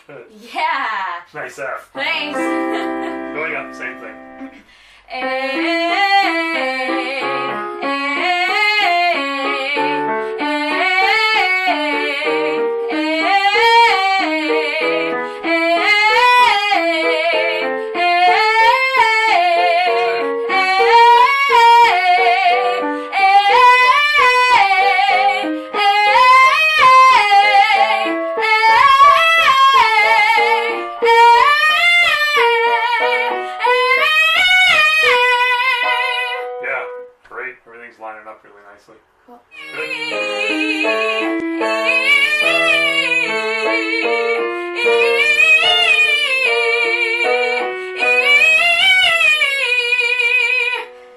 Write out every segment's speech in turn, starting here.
Good. Yeah. Nice F. Thanks. Going up, same thing. Yeah, great. Everything's lining up really nicely. Cool.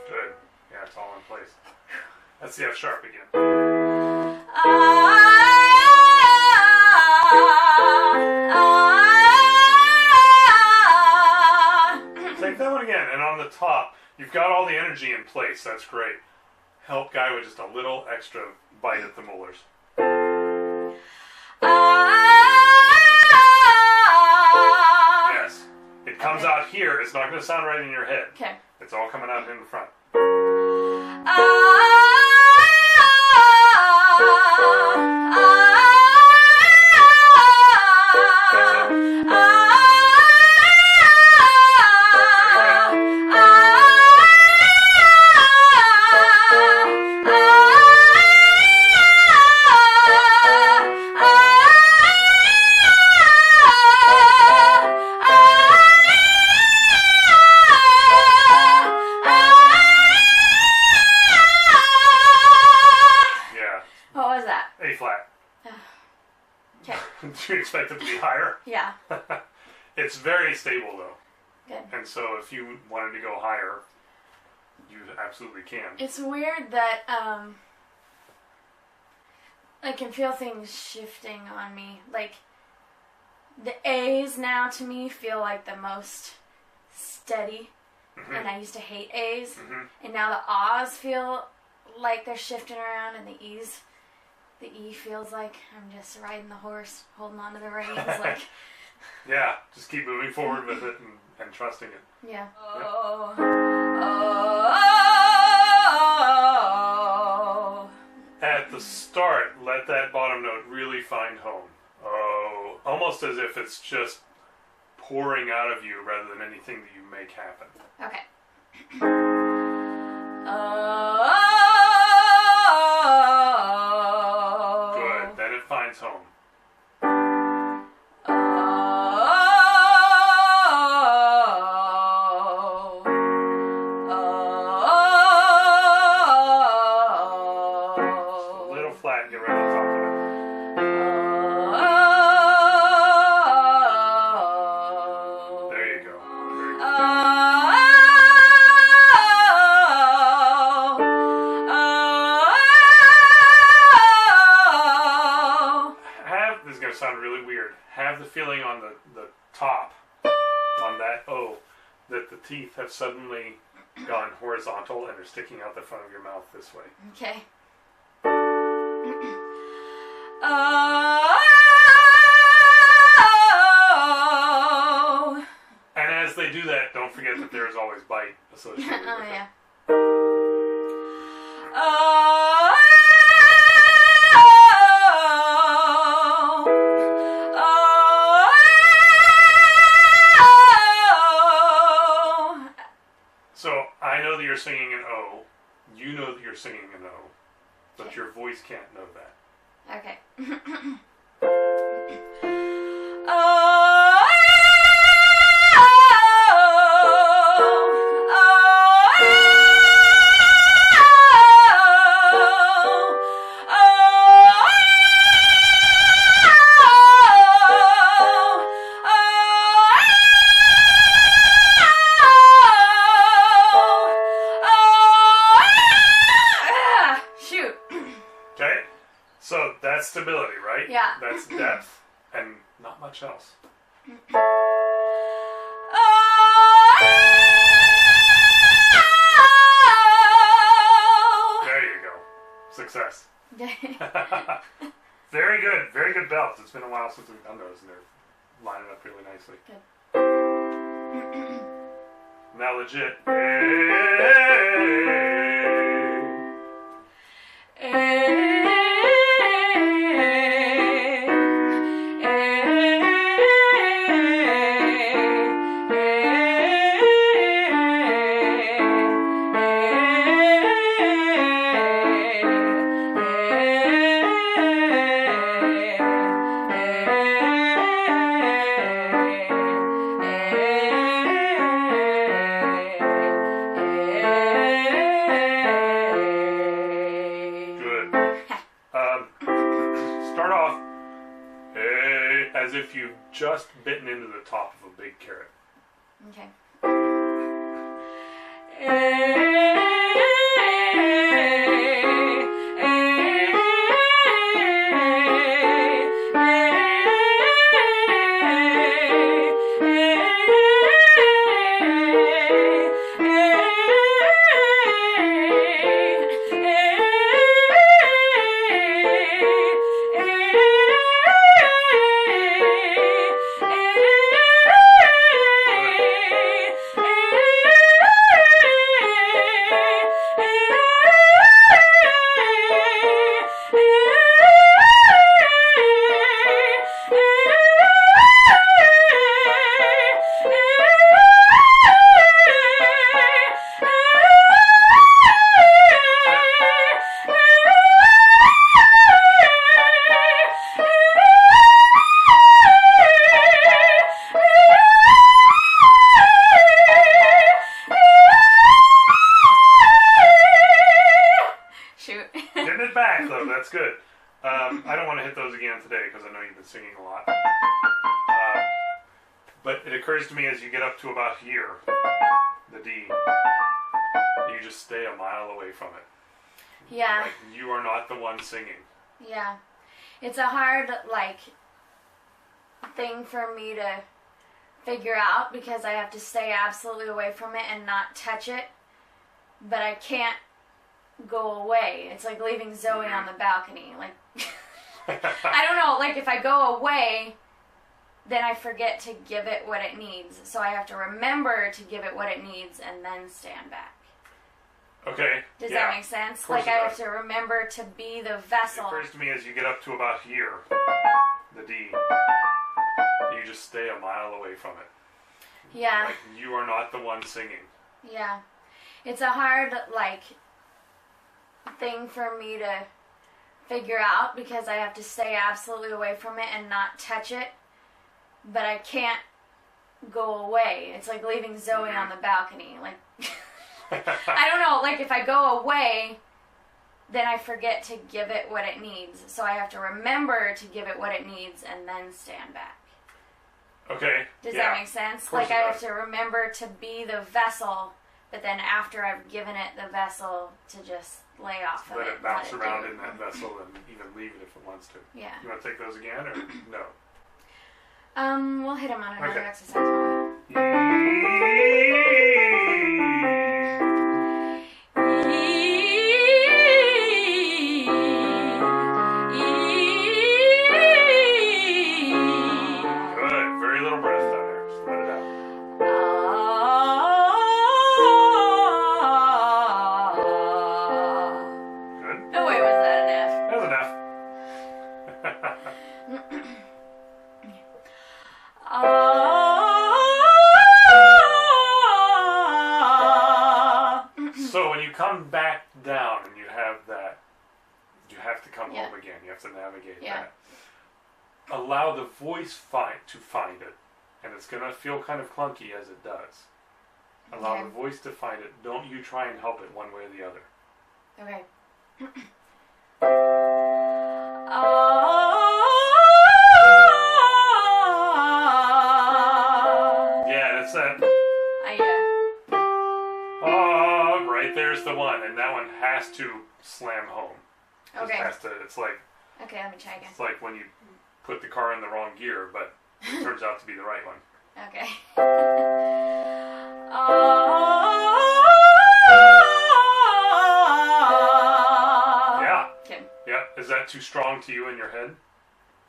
Good. Yeah, it's all in place. That's the F sharp again. Take that one again, and on the top, you've got all the energy in place. That's great. Help Guy with just a little extra bite at the molars. Yes. It comes out here. It's not going to sound right in your head. Okay. It's all coming out in the front. What was that? A flat. Okay. Do you expect it to be higher? Yeah. It's very stable though. Good. And so if you wanted to go higher, you absolutely can. It's weird that I can feel things shifting on me. Like the A's now to me feel like the most steady, and I used to hate A's, and now the A's feel like they're shifting around, and the E's. The E feels like I'm just riding the horse, holding on to the reins, like... Yeah, just keep moving forward with it and trusting it. Yeah. At the start, let that bottom note really find home. Oh, almost as if it's just pouring out of you rather than anything that you make happen. Okay. Good, then it finds home. A little flat, get right on top of it. There you go. Very good. This is going to sound really weird. Have the feeling on the top, on that O, that the teeth have suddenly gone horizontal and are sticking out the front of your mouth this way. Okay. And as they do that, don't forget that there is always bite associated with Oh, it. yeah. So I know that you're singing an O. You know that you're singing an O. But your voice can't know that. Okay. So that's stability, right? Yeah. That's depth and not much else. There you go. Success. Very good. Very good belts. It's been a while since we've done those, and they're line it up really nicely. Good. Now legit. Start off as if you've just bitten into the top of a big carrot. Okay. That's good. I don't want to hit those again today because I know you've been singing a lot. But it occurs to me as you get up to about here, the D, you just stay a mile away from it. Yeah. Like you are not the one singing. Yeah. It's a hard, thing for me to figure out because I have to stay absolutely away from it and not touch it. But I can't go away. It's like leaving Zoe on the balcony. I don't know, if I go away, then I forget to give it what it needs. So I have to remember to give it what it needs and then stand back. Okay. Does that make sense? I have to remember to be the vessel. It occurs to me as you get up to about here, the D, you just stay a mile away from it. Yeah. Like you are not the one singing. Yeah. It's a hard, thing for me to figure out because I have to stay absolutely away from it and not touch it. But I can't go away. It's like leaving Zoe on the balcony. I don't know, if I go away, then I forget to give it what it needs. So I have to remember to give it what it needs and then stand back. Okay. Does that make sense? I have to remember to be the vessel, but then after I've given it the vessel to just lay off of it. Let it bounce around in that vessel and even leave it if it wants to. Yeah. You want to take those again or no? We'll hit him on another exercise moment. Good. Very little breath down there. Just let it out. Good. No way was that an F. That was enough. So when you come back down and you have that, you have to come home again. You have to navigate that. Allow the voice to find it, and it's going to feel kind of clunky as it does. Allow the voice to find it. Don't you try and help it one way or the other. Okay. Yeah, that's that. Right there's the one, and that one has to slam home. Okay. It's like. Okay, let me try again. It's like when you put the car in the wrong gear, but it turns out to be the right one. Okay. Yeah. Okay. Yeah. Is that too strong to you in your head?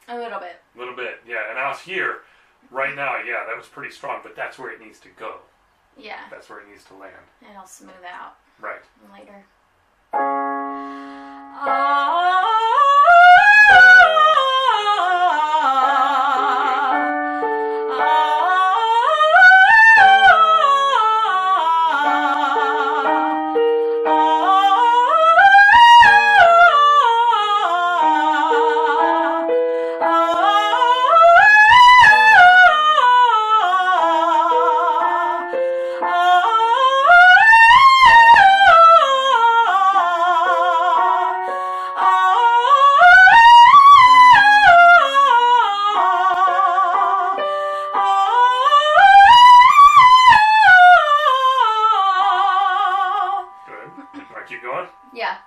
A little bit. A little bit, yeah. And out here, right now, yeah, that was pretty strong, but that's where it needs to go. Yeah. That's where it needs to land. And it'll smooth out Right. later. Keep going? Yeah.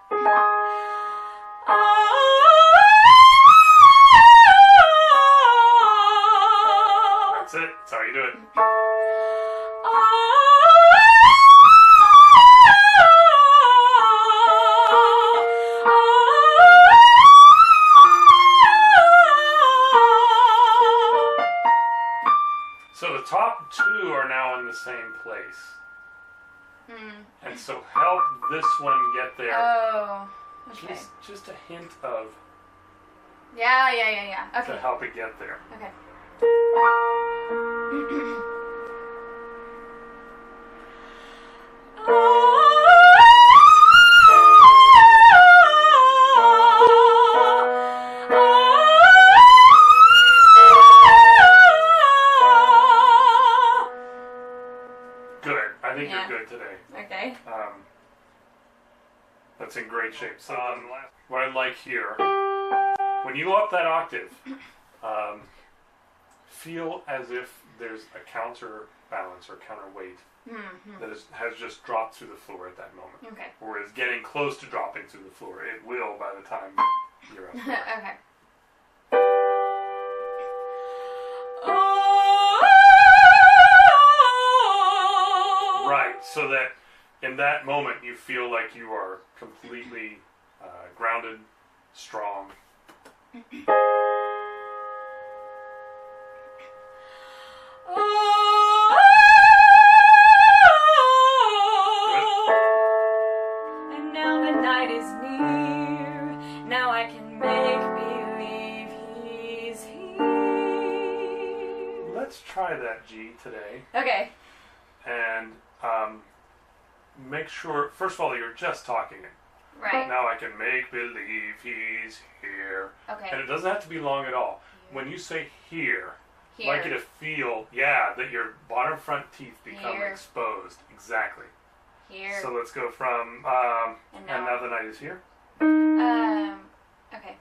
That's it. That's how you do it. So the top two are now in the same place. And so help this one get there. Oh, okay. Just a hint of Yeah. Okay. to help it get there. Okay. Good. I think you're good today. Okay. That's in great shape. So what I like here, when you go up that octave, feel as if there's a counterbalance or counterweight that has just dropped through the floor at that moment. Okay. Or is getting close to dropping through the floor. It will by the time you're up there. Okay. Right, so that in that moment you feel like you are completely grounded, strong. And now the night is near. Now I can make believe he's here. Let's try that G today. Okay. And make sure, first of all, you're just talking it. Right. Now I can make believe he's here. Okay. And it doesn't have to be long at all. When you say here, Here. like you to feel, that your bottom front teeth become Here. exposed. Exactly. Here. So let's go from, And and now- now the night is here. Okay.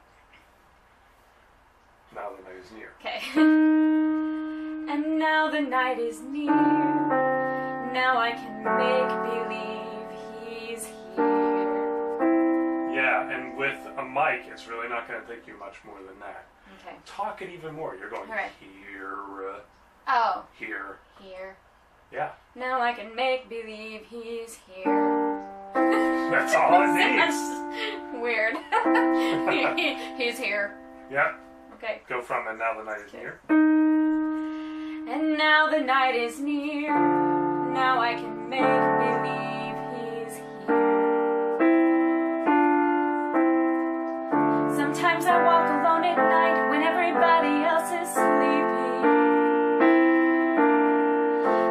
Now the night is near. Okay. And now the night is near. Now I can make believe he's here. Yeah, and with a mic, it's really not going to take you much more than that. Okay. Talk it even more. You're going All right. here, Oh. here. Here. Yeah, Now I can make believe he's here. that's all it needs. That's weird. He's here. Yeah, Okay. go from and now the night is near. And now the night is near. Now I can make believe he's here. Sometimes I walk alone at night when everybody else is sleeping.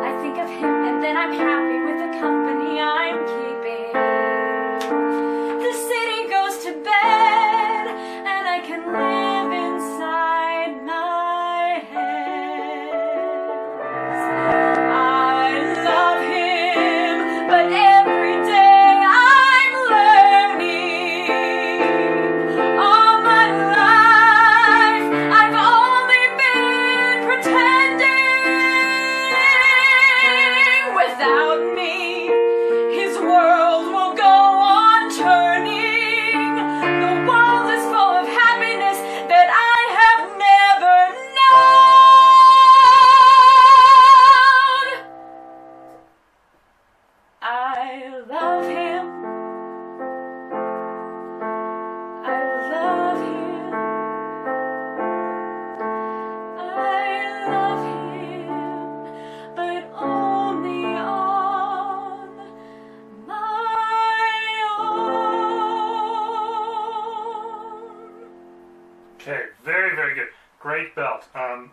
I think of him and then I'm happy with the company I'm keeping. The city goes to bed and I can live inside my head. I love him, but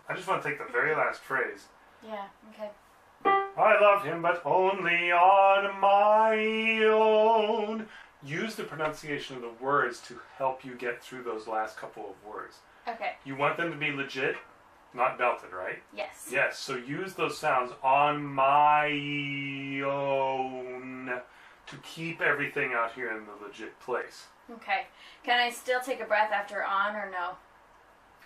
I just want to take the very last phrase. Yeah, okay. I love him, but only on my own. Use the pronunciation of the words to help you get through those last couple of words. Okay. You want them to be legit, not belted, right? Yes. Yes, so use those sounds on my own to keep everything out here in the legit place. Okay. Can I still take a breath after on or no?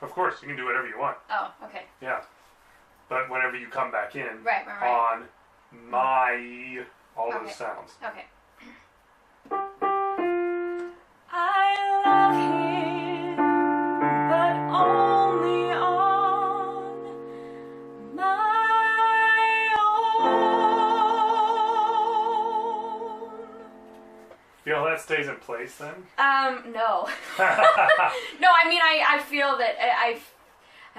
Of course, you can do whatever you want. Oh, okay. Yeah. But whenever you come back in, Right. on my, all those sounds. Okay. I love him, but only on my own. Feel how that stays in place then? No. No, I mean, I feel that, I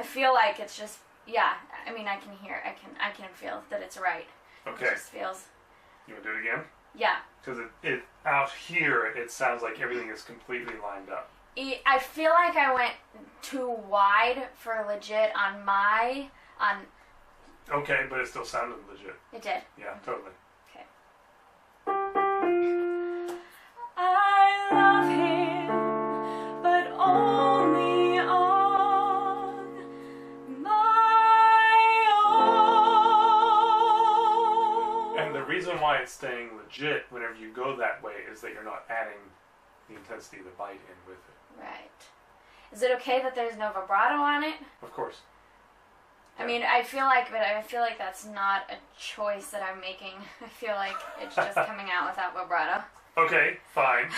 feel like it's just, yeah, I mean, I can hear, I can feel that it's right. Okay. It just feels. You want to do it again? Yeah. Because it out here, it sounds like everything is completely lined up. I feel like I went too wide for legit on. Okay, but it still sounded legit. It did. Yeah, totally. Okay. I love him, but only on my own. And the reason why it's staying legit whenever you go that way is that you're not adding the intensity of the bite in with it. Right. Is it okay that there's no vibrato on it? Of course. I mean, I feel like that's not a choice that I'm making. I feel like it's just coming out without vibrato. Okay, fine.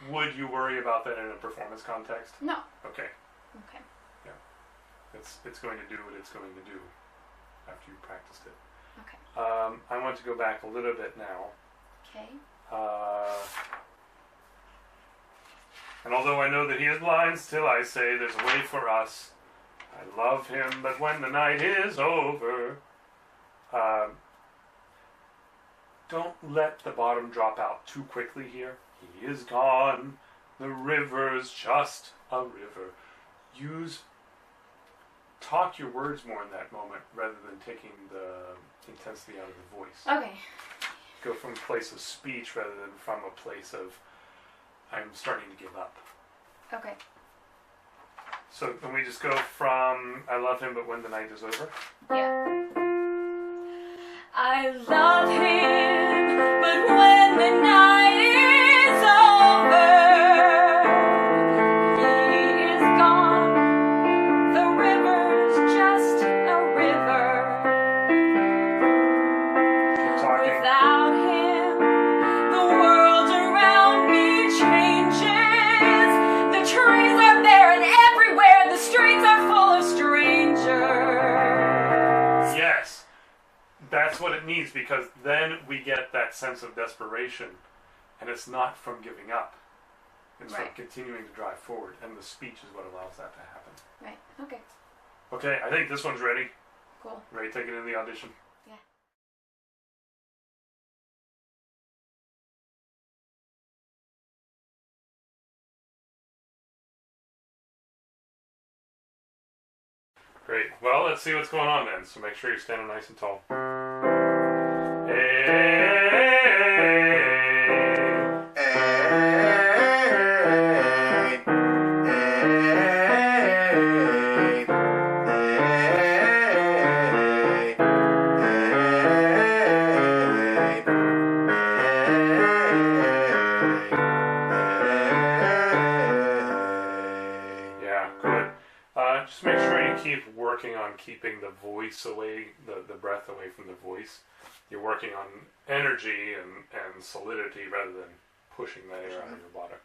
Would you worry about that in a performance context? No. Okay. Okay. Yeah. It's going to do what it's going to do after you practiced it. Okay. I want to go back a little bit now. Okay. And although I know that he is blind, still I say there's a way for us. I love him, but when the night is over, don't let the bottom drop out too quickly here. He is gone. The river's just a river. Talk your words more in that moment rather than taking the intensity out of the voice. Okay. Go from a place of speech rather than from a place of I'm starting to give up. Okay. So can we just go from I love him but when the night is over? Yeah. I love him, but when the night is over, he is gone. The river's just a river. Keep talking. Without him, the world around me changes. The trees are there and everywhere. The streets are full of strangers. Yes. That's what it needs, because then we get that sense of desperation, and it's not from giving up. It's from continuing to drive forward, and the speech is what allows that to happen. Right. Okay. Okay, I think this one's ready. Cool. Ready to take it in the audition? Yeah. Great. Well, let's see what's going on then. So make sure you're standing nice and tall. Yeah, good. Just make sure you keep working on keeping the voice away, the breath away from the voice. You're working on energy and solidity rather than pushing that air out of your body.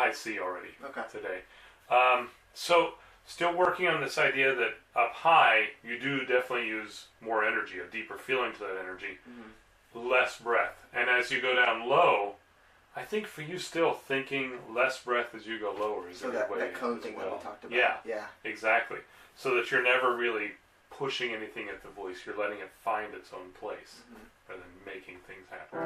high C already today. So still working on this idea that up high, you do definitely use more energy, a deeper feeling to that energy, less breath. And as you go down low, I think for you still thinking less breath as you go lower is a good way. That cone thing that we talked about. Yeah, exactly. So that you're never really pushing anything at the voice. You're letting it find its own place rather than making things happen.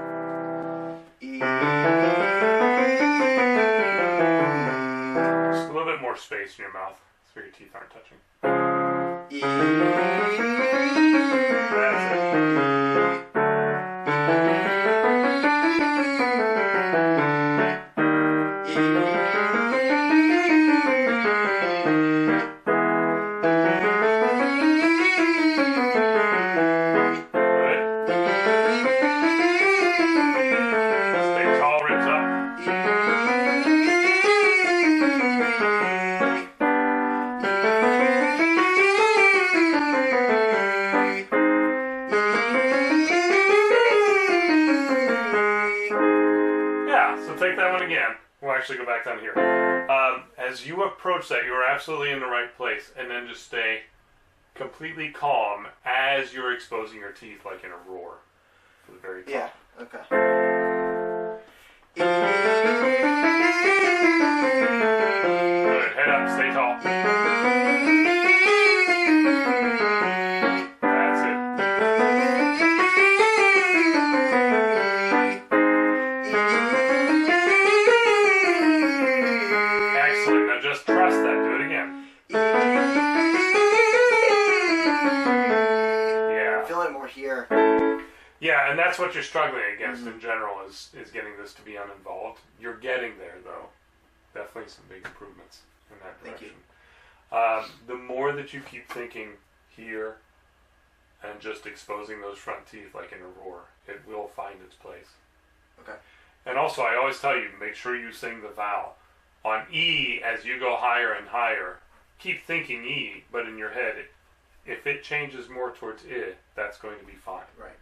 Just a little bit more space in your mouth so your teeth aren't touching. That's it. Take that one again. We'll actually go back down here. As you approach that, you are absolutely in the right place, and then just stay completely calm as you're exposing your teeth, like in a roar, for the very top. Yeah. Okay. Good. Head up. Stay tall. That's it. Excellent. Now just trust that. Do it again. Yeah. I feel it more here. Yeah, and that's what you're struggling against in general is getting this to be uninvolved. You're getting there, though. Definitely some big improvements in that direction. Thank you. The more that you keep thinking here and just exposing those front teeth like in a roar, it will find its place. Okay. And also, I always tell you, make sure you sing the vowel. On E, as you go higher and higher, keep thinking E, but in your head, if it changes more towards I, that's going to be fine. Right.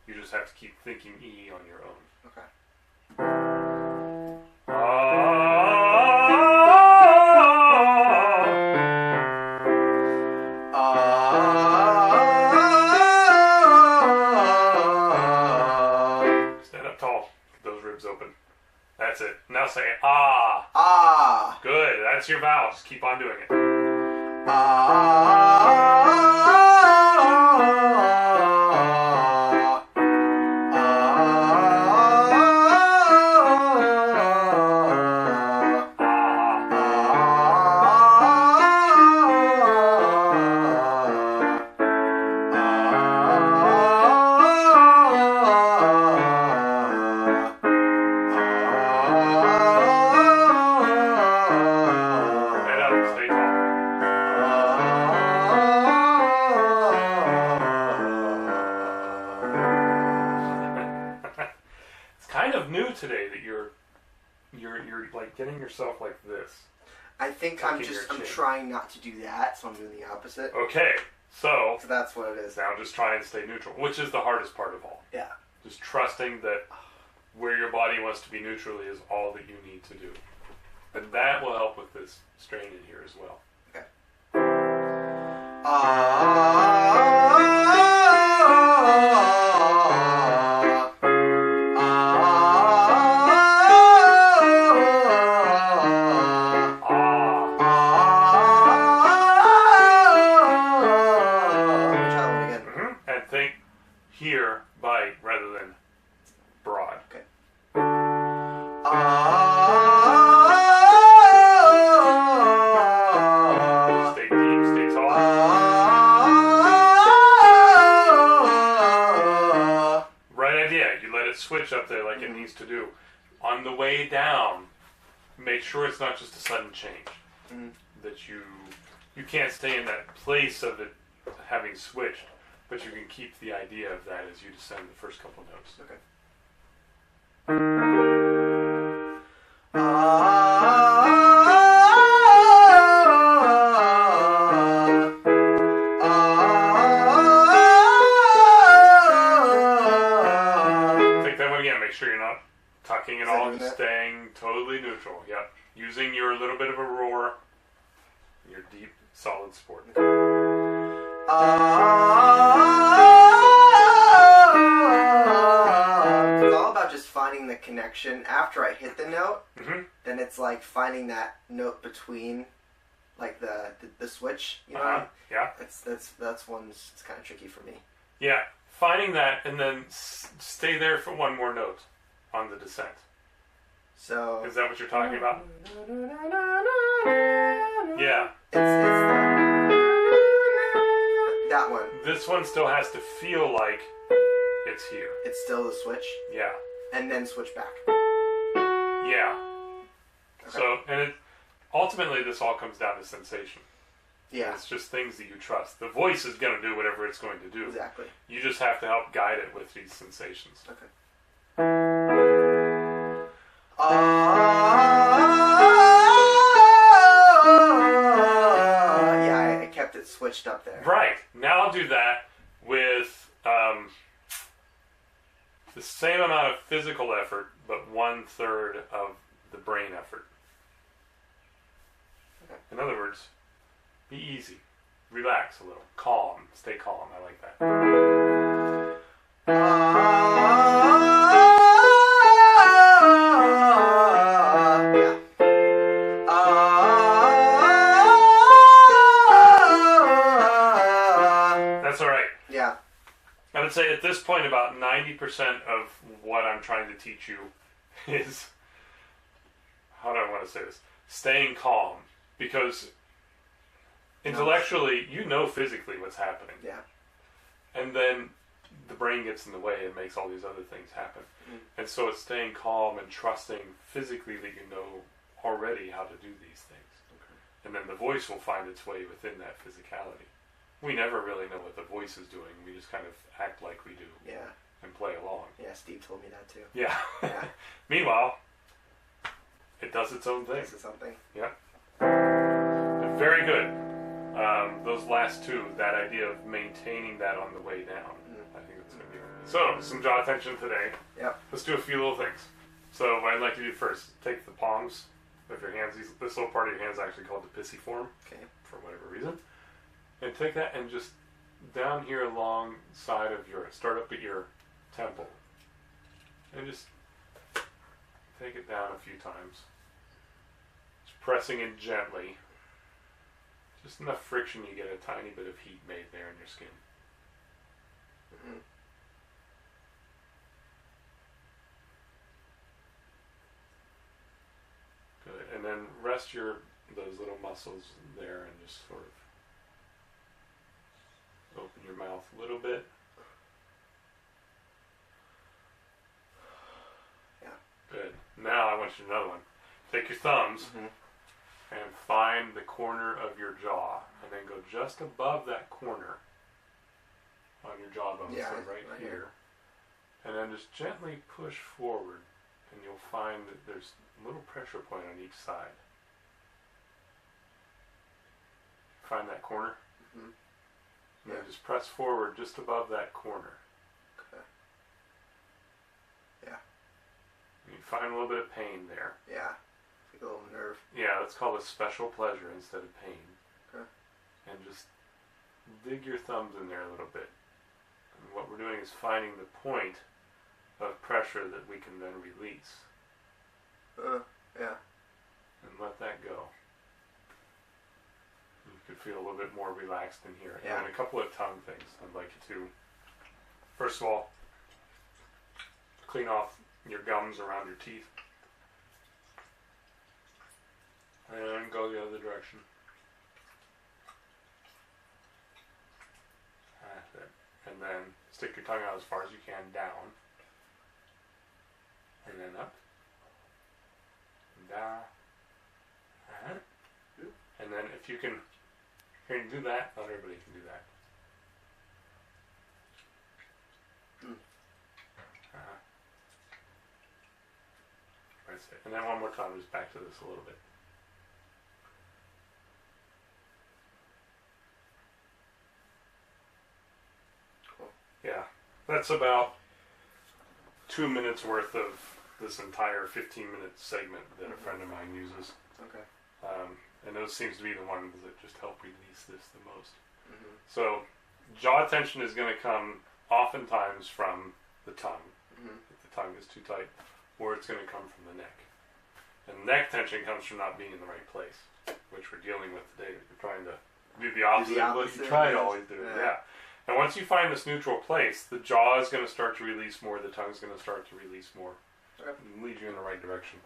You just have to keep thinking E on your own. Okay. Stand up tall. Get those ribs open. That's it. Now say ah. Ah. Good. That's your vowel. Just keep on doing it. Today that you're like getting yourself like this. I think I'm trying not to do that, so I'm doing the opposite. Okay, so that's what it is. Now just try and stay neutral, which is the hardest part of all. Yeah. Just trusting that where your body wants to be neutrally is all that you need to do. And that will help with this strain in here as well. Okay. Here, bite, rather than broad. Okay. Stay deep, stay tall. Right idea. You let it switch up there like it needs to do. On the way down, make sure it's not just a sudden change. That you can't stay in that place of it having switched. But you can keep the idea of that as you descend the first couple notes. Okay. Take that one again. Make sure you're not Tucking it all and staying totally neutral. Yep. Using your little bit of a roar, your deep, solid support. It's all about just finding the connection. After I hit the note, then it's like finding that note between, like the switch. You know? Yeah. That's one that's kind of tricky for me. Yeah, finding that and then stay there for one more note on the descent. So is that what you're talking about? Yeah. It's that one. This one still has to feel like it's here. It's still the switch? Yeah. And then switch back. Yeah. Okay. So, and ultimately this all comes down to sensation. Yeah. It's just things that you trust. The voice is going to do whatever it's going to do. Exactly. You just have to help guide it with these sensations. Okay. Yeah, I kept it switched up there. Right. Now I'll do that with the same amount of physical effort, but 1/3 of the brain effort. Okay. In other words, be easy. Relax a little. Calm. Stay calm. I like that. That's all right. Yeah. I would say at this point about 90% of what I'm trying to teach you is, how do I want to say this? Staying calm. Because intellectually, you know physically what's happening. Yeah. And then the brain gets in the way and makes all these other things happen. And so it's staying calm and trusting physically that you know already how to do these things. Okay. And then the voice will find its way within that physicality. We never really know what the voice is doing. We just kind of act like we do. Yeah. And play along. Yeah, Steve told me that too. Yeah. Yeah. Meanwhile, it does its own thing. This is something. Yeah. Very good. Those last two, that idea of maintaining that on the way down, I think it's going to be good. So, some jaw attention today. Yep. Let's do a few little things. So, what I'd like to do first, take the palms of your hands. This little part of your hand is actually called the pisiform, for whatever reason. And take that and just down here alongside of start up at your temple. And just take it down a few times. Just pressing in gently. Just enough friction you get a tiny bit of heat made there in your skin. Good. And then rest those little muscles there and just sort of open your mouth a little bit. Yeah. Good. Now I want you to do another one. Take your thumbs and find the corner of your jaw, and then go just above that corner on your jawbone, so right here. And then just gently push forward, and you'll find that there's a little pressure point on each side. Find that corner? And then just press forward just above that corner. Okay. Yeah. You find a little bit of pain there. Yeah. Like a little nerve. Yeah, that's called a special pleasure instead of pain. Okay. And just dig your thumbs in there a little bit. And what we're doing is finding the point of pressure that we can then release. Yeah. And let that go. You could feel a little bit more relaxed in here. Yeah. And a couple of tongue things I'd like you to, first of all, clean off your gums around your teeth. And go the other direction. That's it. And then stick your tongue out as far as you can down. And then up. Down. And then if you can do that, not everybody can do that. That's it. And then one more time, just back to this a little bit. Cool. Yeah, that's about 2 minutes worth of this entire 15-minute segment that a friend of mine uses. Okay. And those seems to be the ones that just help release this the most. Mm-hmm. So jaw tension is going to come oftentimes from the tongue, if the tongue is too tight, or it's going to come from the neck. And neck tension comes from not being in the right place, which we're dealing with today. We're trying to do the opposite of what you try to always do. Yeah. And once you find this neutral place, the jaw is going to start to release more, the tongue is going to start to release more. Okay. And lead you in the right direction.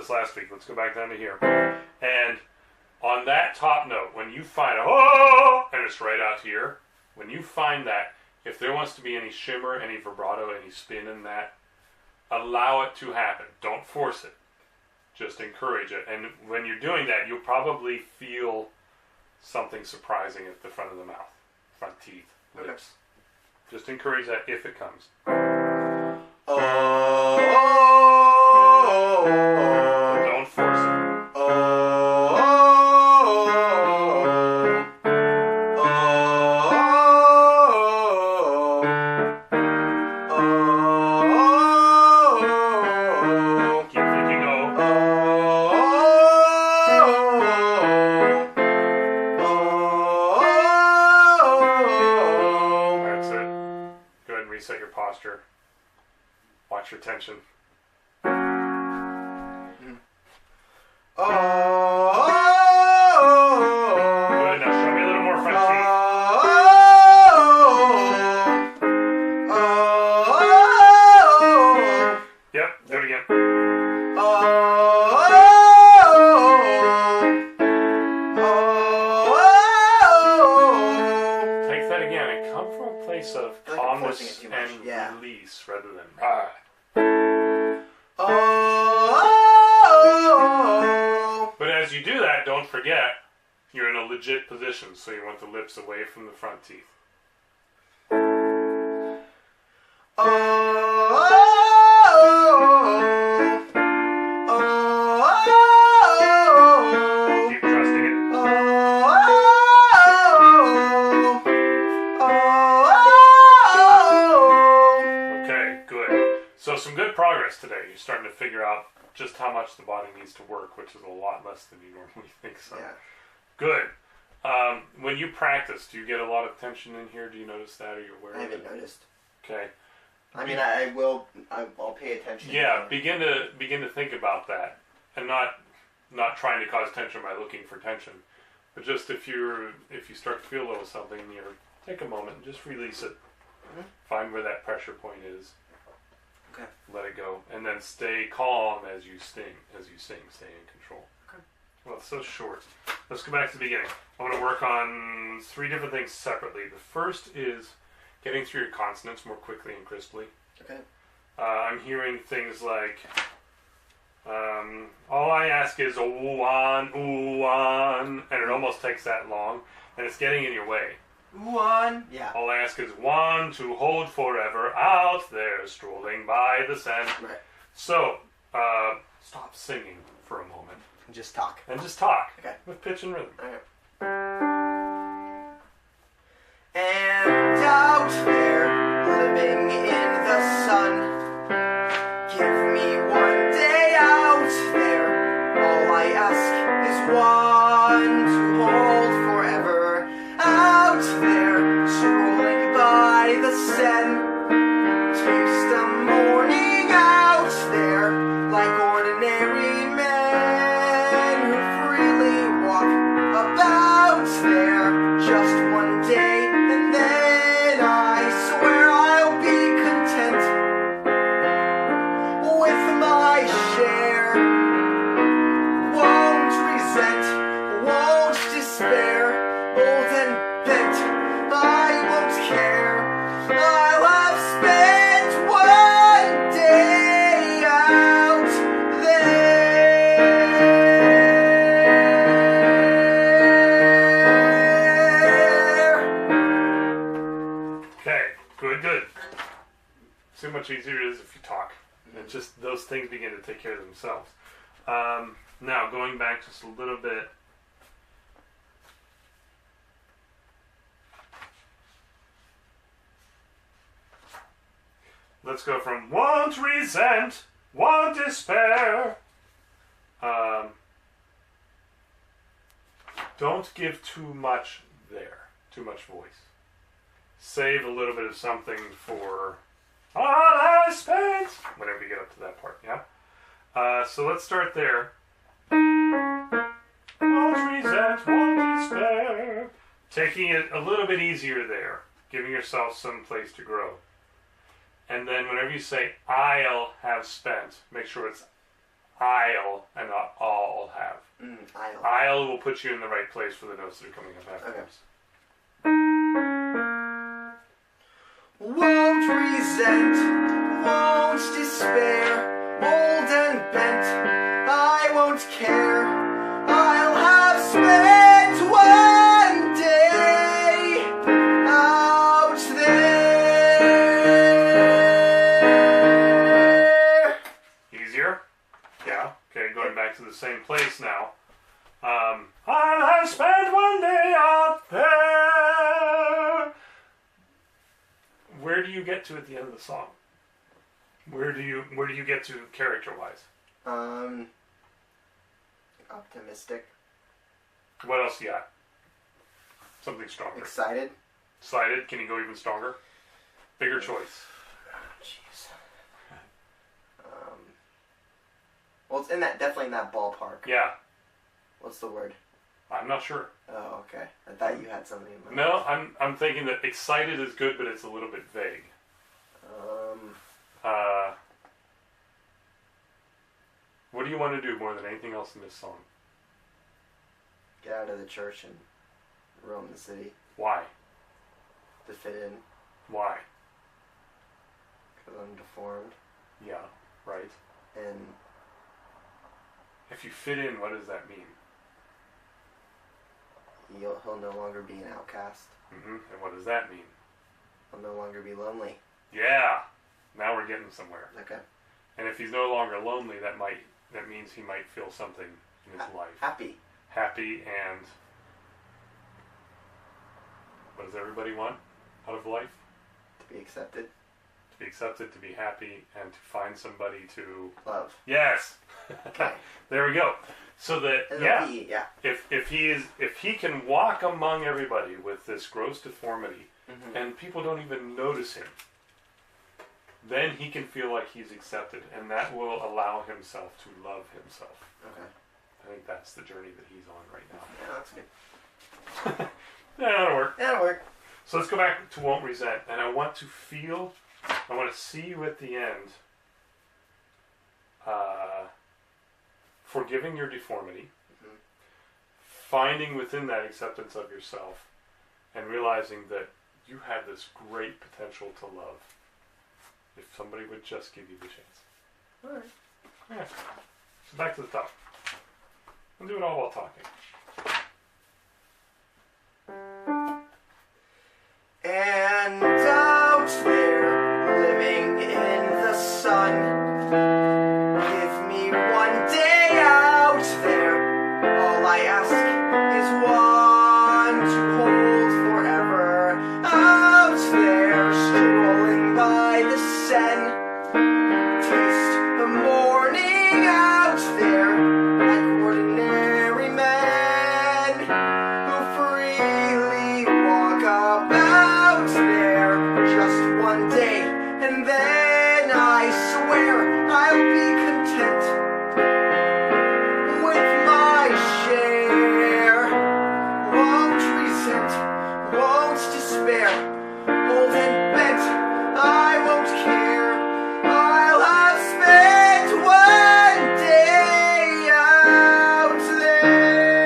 Last week. Let's go back down to here. And on that top note, when you find and it's right out here, when you find that, if there wants to be any shimmer, any vibrato, any spin in that, allow it to happen. Don't force it. Just encourage it. And when you're doing that, you'll probably feel something surprising at the front of the mouth, front teeth, lips. Just encourage that if it comes. Don't force it. Keep thinking That's it. Go ahead and reset your posture. Watch your tension. Good, now show me a little more front teeth. Yep, do it again. Take that again and come from a place of calmness and release rather than But as you do that, don't forget, you're in a legit position, so you want the lips away from the front teeth. Keep trusting it. Okay, good. So some good progress today. You're starting to figure out just how much the body needs to work, which is a lot less than you normally think. So, good. When you practice, do you get a lot of tension in here? Do you notice that? Are you aware of it? I haven't noticed. Okay. I mean, I'll pay attention. Yeah, begin to think about that, and not trying to cause tension by looking for tension, but just if you start to feel a little something, take a moment and just release it. Mm-hmm. Find where that pressure point is. Okay. Let it go, and then stay calm as you sing. Stay in control. Okay. Well, it's so short. Let's go back to the beginning. I want to work on 3 different things separately. The first is getting through your consonants more quickly and crisply. Okay. I'm hearing things like, all I ask is ooh on, and it almost takes that long, and it's getting in your way. One. Yeah. All I ask is one to hold forever out there strolling by the sand. Right. So, stop singing for a moment. And just talk. Okay. With pitch and rhythm. Okay. And out there, living in the sun, give me one day out there. All I ask is one to hold forever. Out there, strolling by the Seine, taste the morning out there, like ordinary men who freely walk about there. Just one day, and then I swear I'll be content with my share. Won't resent, won't despair. Old and bent, I won't care. I'll have spent one day out there. easier it is if you talk. And just those things begin to take care of themselves. Now, going back just a little bit. Let's go from won't resent, won't despair. Don't give too much there, too much voice. Save a little bit of something for all I spent, whenever you get up to that part, yeah? So let's start there. Won't resent, won't despair. Taking it a little bit easier there, giving yourself some place to grow. And then whenever you say I'll have spent, make sure it's I'll and not all have. I'll will put you in the right place for the notes that are coming up afterwards. Okay. Won't resent, won't despair, old and bent, I won't care, I'll have spent one day out there. Easier? Yeah. Okay, going back to the same place now. I'll have spent one day out there. Where do you get to at the end of the song? Where do you get to character-wise? Optimistic. What else you got? Something stronger. Excited. Excited? Can you go even stronger? Bigger choice. Jeez. Well, it's definitely in that ballpark. Yeah. What's the word? I'm not sure. Oh, okay. I thought you had something in mind. No, I'm thinking that excited is good, but it's a little bit vague. What do you want to do more than anything else in this song? Get out of the church and roam the city. Why? To fit in. Why? Because I'm deformed. Yeah, right. And if you fit in, what does that mean? he'll no longer be an outcast. Mm-hmm. And what does that mean? He'll no longer be lonely. Yeah. Now we're getting somewhere. Okay. And if he's no longer lonely, that means he might feel something in his life. Happy. Happy, and what does everybody want out of life? To be accepted. To be accepted, to be happy, and to find somebody to love. Yes. Okay. There we go. So that yeah. If he can walk among everybody with this gross deformity, mm-hmm. and people don't even notice him, then he can feel like he's accepted, and that will allow himself to love himself. Okay. I think that's the journey that he's on right now. Yeah, that's good. Yeah, that'll work. That'll work. So let's go back to Won't Resent, and I want to see you at the end forgiving your deformity, mm-hmm. finding within that acceptance of yourself, and realizing that you have this great potential to love if somebody would just give you the chance. All right. Yeah. So back to the top. I'll do it all while talking. And out there, living in the sun, give me one day out there. All I ask is one to hold forever. Out there, strolling by the Seine, taste the morning out there, like ordinary men who freely walk about there. Just one day, and then I swear I'll be content with my share. Won't resent, won't despair, old and bent, I won't care. I'll have spent one day out there.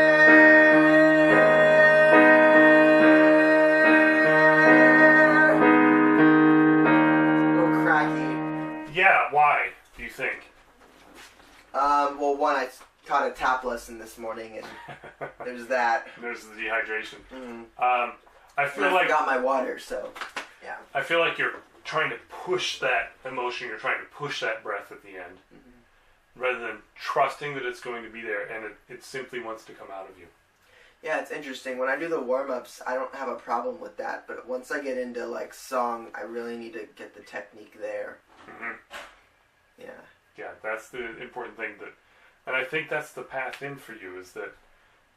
Oh, cracky. Yeah, why, do you think? Well, one, I caught a tap lesson this morning, and there's that. There's the dehydration. Mm. I feel And I like forgot my water, so yeah. I feel like trying to push that emotion, you're trying to push that breath at the end, rather than trusting that it's going to be there and it simply wants to come out of you. Yeah, it's interesting. When I do the warm-ups, I don't have a problem with that. But once I get into, like, song, I really need to get the technique there. Yeah. Yeah, that's the important thing. And I think that's the path in for you, is that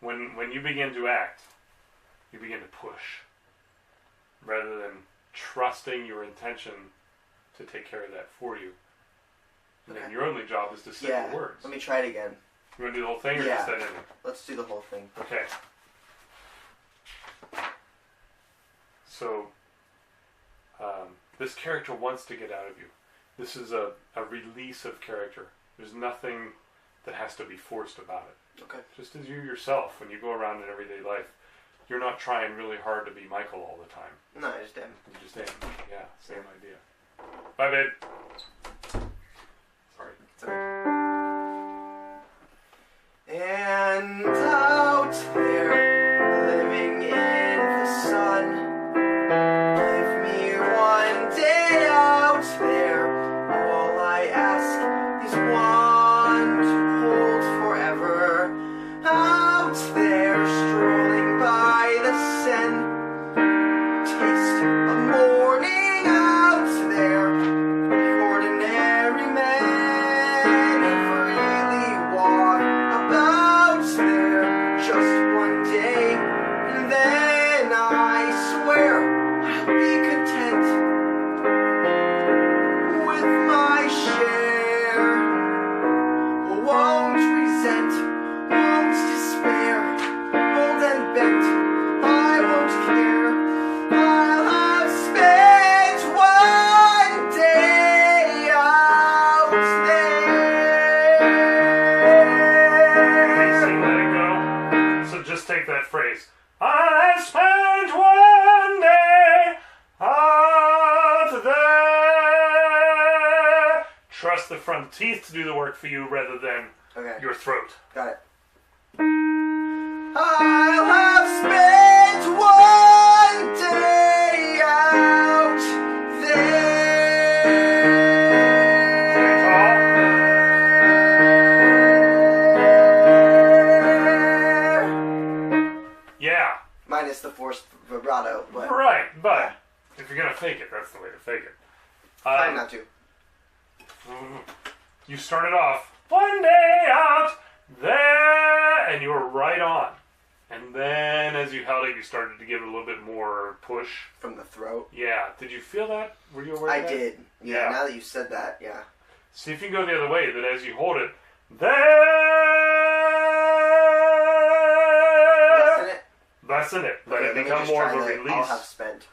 when you begin to act, you begin to push, rather than trusting your intention to take care of that for you. And then your only job is to say the words. Let me try it again. You want to do the whole thing or just that ending? Let's do the whole thing. Okay. So, this character wants to get out of you. This is a release of character. There's nothing that has to be forced about it. Okay. Just as you yourself, when you go around in everyday life, you're not trying really hard to be Michael all the time. No, I just am. You just am. Yeah, same idea. Bye, babe. Sorry. And out there, living in the sun, give me one day out there. All I ask is one to hold forever. Out there, strolling by the Seine, taste a morning out there. Ordinary men freely walk about there. Just one day, and then I swear I'll be content with my share. Won't resent, won't despair, old and bent, I won't care. I'll have spent one day out there. Sing Let It Go. So just take that phrase. I spent one day out there. Trust the front teeth to do the work for you rather than your throat. Got it. I'll have spent one day out there. Yeah. Minus the forced vibrato, but Right, but if you're going to fake it, that's the way to fake it. try not to. You started off, one day out there, and you were right on. And then as you held it, you started to give it a little bit more push. From the throat? Yeah. Did you feel that? Were you aware of that? I did. Yeah, now that you said that, yeah. See if you can go the other way, that as you hold it, there... Lessen it? Lessen it. Let Okay, it me become just more of try a the release. I'll have spent.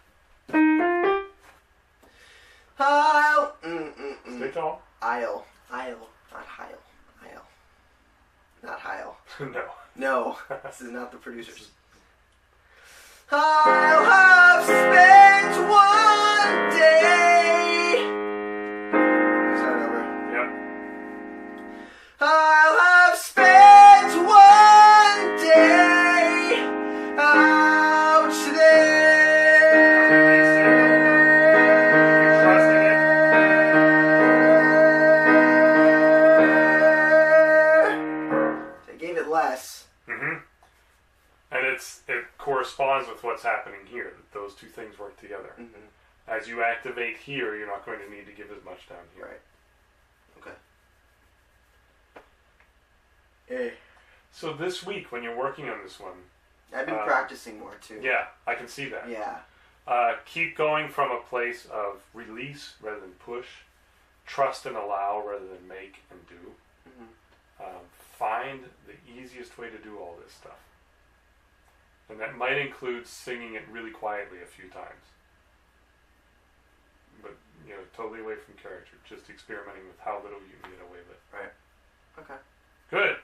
I'll... Stay tall. I'll. Not Heil. I'll. Not Heil. No. No, this is not the producers. I'll have spent one day. Start over. Yep. I'll have spent one day out there. Trusting I gave it less. And it corresponds with what's happening here. That those two things work together. As you activate here, you're not going to need to give as much down here. Right. Okay. So this week, when you're working on this one, I've been practicing more too. yeah, I can see that. Yeah. Keep going from a place of release rather than push, trust and allow rather than make and do. Find the easiest way to do all this stuff. And that might include singing it really quietly a few times. But, totally away from character. Just experimenting with how little you can get away with. Right. Okay. Good.